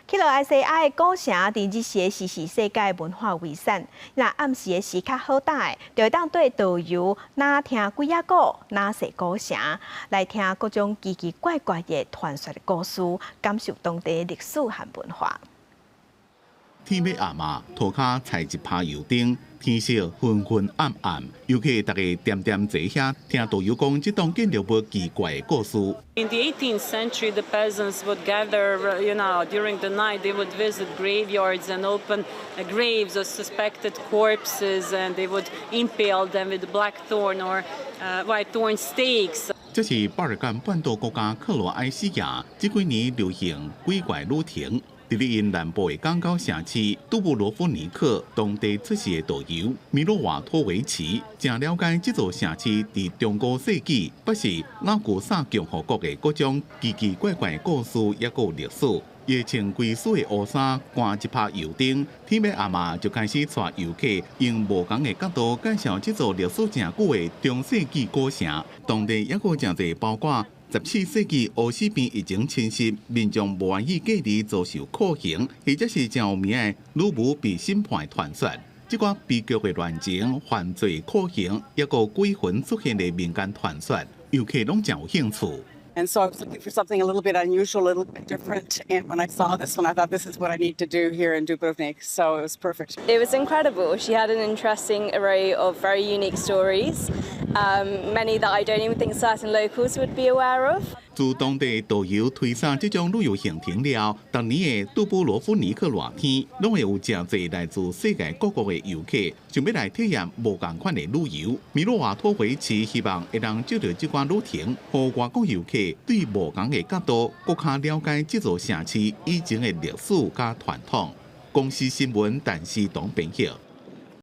去了埃西亚的古城，伫日时是世界文化遗产。那暗时的时较好打的，就会当对导游哪听几啊古，哪踅古城，来听各种奇奇怪怪的传说的故事，感受当地的历史和文化。天要暗啊，涂骹踩一趴油灯，天色昏昏暗暗，游客大家点点坐遐，听导游讲这栋建筑物奇怪的故事。 In the 18th century, the peasants would gather, during the night. They would visit graveyards and open graves of suspected corpses, and they would impale them with blackthorn or whitethorn stakes. 这是巴尔干半岛国家克罗埃西亚这几年流行鬼怪旅程。 伫咧因南部的港口城市杜布罗夫尼克，当地出事的导游米罗瓦托维奇，正了解这座城市伫中古世纪不是老古萨共和国的各种奇奇怪怪的故事，也有历史。伊穿规水的乌衫，关一拍油灯，天要暗嘛就开始带游客用无同的角度介绍这座历史真久的中世纪古城。当地也有真侪包括。 17世纪乌斯边已经侵袭，民众无愿意隔离，遭受酷刑，或者是真有名的女巫被审判的传说。这个悲剧的乱情、犯罪、酷刑，也有鬼魂出现的民间传说，游客拢真有兴趣。 And so I was looking for something a little bit unusual, a little bit different. And when I saw this one, I thought this is what I need to do here in Dubrovnik. So it was perfect. It was incredible. She had an interesting array of very unique stories, many that I don't even think certain locals would be aware of. 自当地导游推上这种旅游行程了，当年的杜布罗夫尼克热天，拢会有真侪来自世界各国的游客，想要来体验无同款的旅游。米罗瓦托维奇希望会当借着这款旅程，让外国游客对无同的角度，更加了解这座城市以前的历史甲传统。公司新闻，但是当编辑。